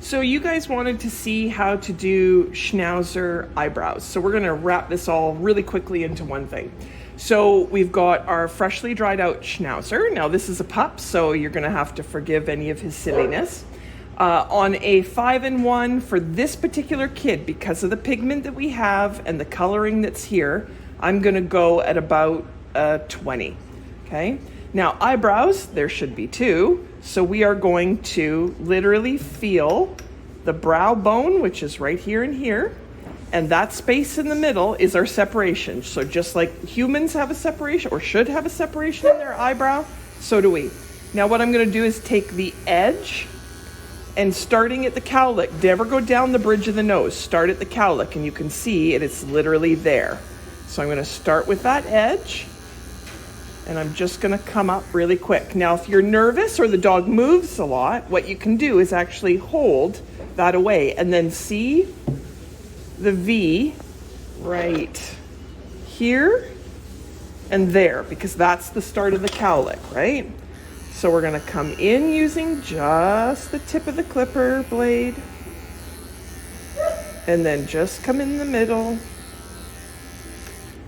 So you guys wanted to see how to do Schnauzer eyebrows. So we're gonna wrap this all really quickly into one thing. So we've got our freshly dried out Schnauzer. Now this is a pup, so you're gonna have to forgive any of his silliness. On a 5-in-1 for this particular kid, because of the pigment that we have and the coloring that's here, I'm gonna go at about 20, okay? Now eyebrows, there should be 2. So we are going to literally feel the brow bone, which is right here and here, and that space in the middle is our separation. So just like humans have a separation, or should have a separation in their eyebrow, so do we. Now what I'm gonna do is take the edge, and starting at the cowlick, never go down the bridge of the nose, start at the cowlick, and you can see it's literally there. So I'm gonna start with that edge, and I'm just gonna come up really quick. Now, if you're nervous or the dog moves a lot, what you can do is actually hold that away and then see the V right here and there, because that's the start of the cowlick, right? So we're gonna come in using just the tip of the clipper blade, and then just come in the middle.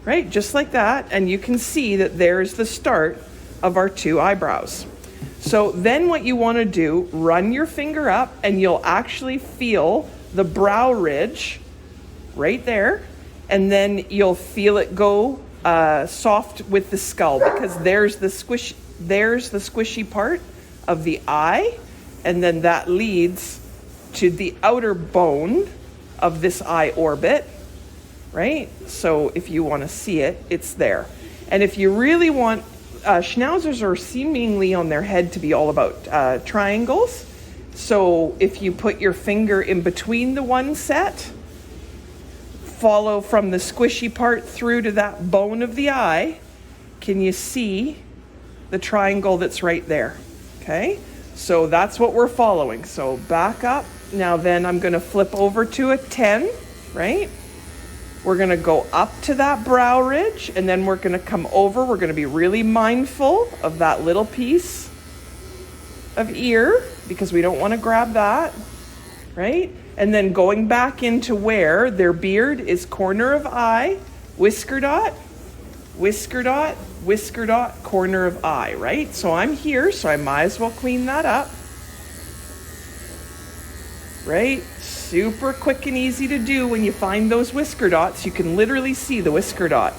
Right, just like that, and you can see that there's the start of our 2 eyebrows. So then what you want to do, run your finger up and you'll actually feel the brow ridge right there, and then you'll feel it go soft with the skull, because there's the squishy part of the eye, and then that leads to the outer bone of this eye orbit. Right? So if you want to see it, it's there. And if you really want, Schnauzers are seemingly on their head to be all about triangles. So if you put your finger in between the one set, follow from the squishy part through to that bone of the eye, can you see the triangle that's right there? Okay? So that's what we're following. So back up. Now then I'm going to flip over to a 10, right? We're gonna go up to that brow ridge, and then we're gonna come over. We're gonna be really mindful of that little piece of ear, because we don't wanna grab that, right? And then going back into where their beard is corner of eye, whisker dot, whisker dot, whisker dot, corner of eye, right? So I'm here, so I might as well clean that up, right? Super quick and easy to do. When you find those whisker dots, you can literally see the whisker dot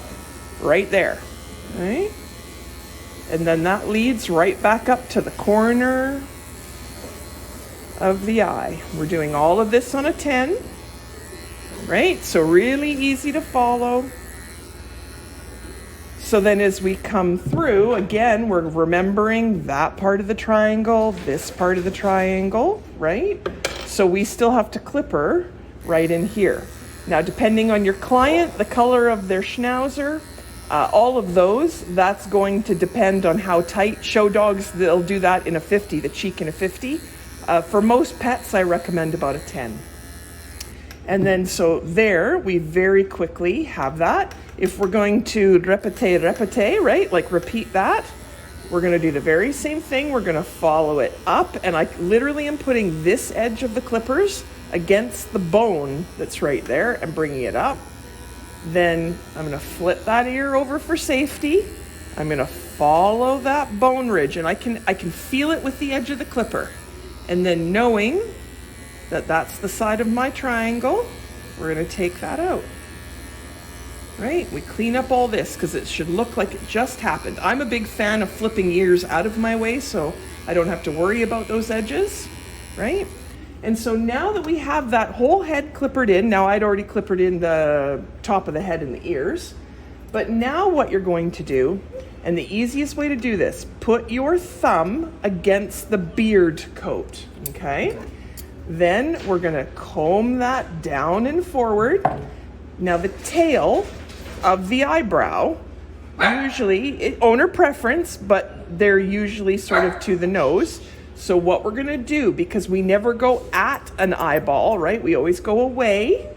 right there, right? And then that leads right back up to the corner of the eye. We're doing all of this on a 10, right? So really easy to follow. So then as we come through, again, we're remembering that part of the triangle, this part of the triangle, right? So we still have to clipper right in here. Now, depending on your client, the color of their Schnauzer, all of those, that's going to depend on how tight. Show dogs, they'll do that in a 50, the cheek in a 50. For most pets, I recommend about a 10. And then so there, we very quickly have that. If we're going to répéter, right, like repeat that, we're gonna do the very same thing. We're gonna follow it up, and I literally am putting this edge of the clippers against the bone that's right there and bringing it up. Then I'm gonna flip that ear over for safety. I'm gonna follow that bone ridge, and I can feel it with the edge of the clipper. And then knowing that that's the side of my triangle, we're gonna take that out. Right? We clean up all this because it should look like it just happened. I'm a big fan of flipping ears out of my way so I don't have to worry about those edges, right? And so now that we have that whole head clippered in, now I'd already clippered in the top of the head and the ears, but now what you're going to do, and the easiest way to do this, put your thumb against the beard coat, okay? Then we're gonna comb that down and forward. Now the tail of the eyebrow, usually, owner preference, but they're usually sort of to the nose. So what we're gonna do, because we never go at an eyeball, right? We always go away.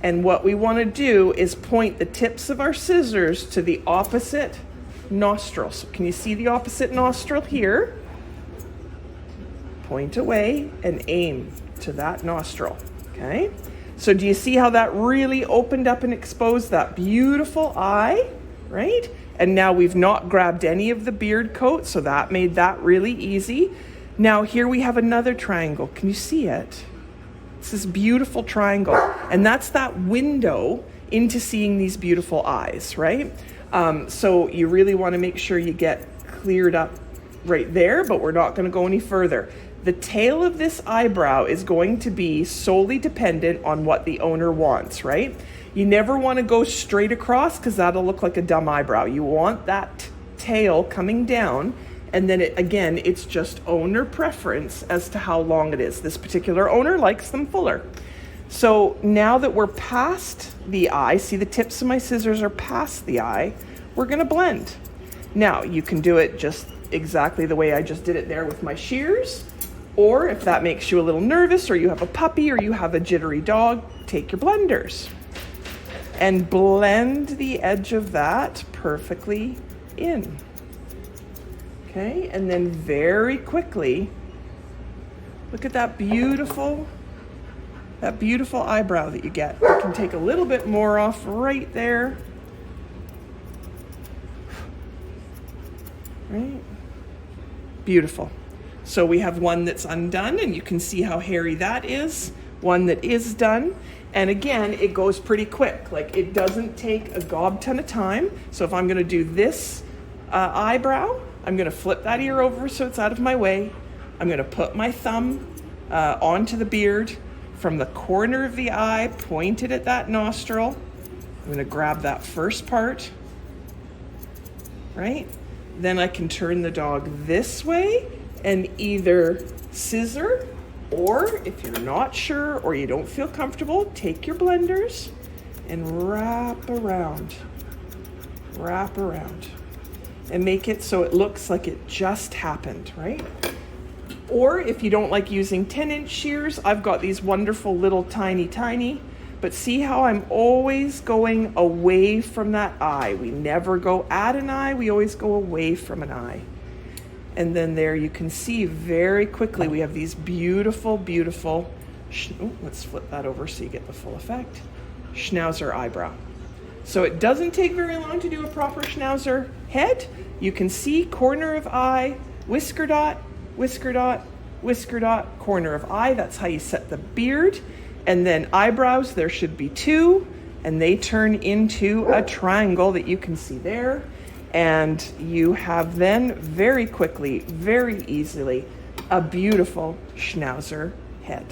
And what we wanna do is point the tips of our scissors to the opposite nostril. So can you see the opposite nostril here? Point away and aim to that nostril, okay? So do you see how that really opened up and exposed that beautiful eye, right? And now we've not grabbed any of the beard coat, so that made that really easy. Now here we have another triangle. Can you see it? It's this beautiful triangle, and that's that window into seeing these beautiful eyes, right? So you really want to make sure you get cleared up right there, but we're not going to go any further. The tail of this eyebrow is going to be solely dependent on what the owner wants, right? You never want to go straight across because that'll look like a dumb eyebrow. You want that tail coming down, and then again, it's just owner preference as to how long it is. This particular owner likes them fuller. So now that we're past the eye, see the tips of my scissors are past the eye, we're going to blend. Now you can do it just exactly the way I just did it there with my shears, or if that makes you a little nervous, or you have a puppy, or you have a jittery dog, take your blenders and blend the edge of that perfectly in. Okay, and then very quickly, look at that beautiful eyebrow that you get. You can take a little bit more off right there. Right? Beautiful. So we have one that's undone, and you can see how hairy that is. One that is done. And again, it goes pretty quick. Like, it doesn't take a gob ton of time. So if I'm going to do this eyebrow, I'm going to flip that ear over so it's out of my way. I'm going to put my thumb onto the beard from the corner of the eye, pointed at that nostril. I'm going to grab that first part, right? Then I can turn the dog this way and either scissor, or if you're not sure or you don't feel comfortable, take your blenders and wrap around and make it so it looks like it just happened, right? Or if you don't like using 10-inch shears, I've got these wonderful little tiny, but see how I'm always going away from that eye. We never go at an eye, we always go away from an eye. And then there you can see very quickly we have these beautiful, let's flip that over so you get the full effect, Schnauzer eyebrow. So it doesn't take very long to do a proper Schnauzer head. You can see corner of eye, whisker dot, whisker dot, whisker dot, corner of eye. That's how you set the beard. And then eyebrows, there should be two, and they turn into a triangle that you can see there. And you have then very quickly, very easily, a beautiful Schnauzer head.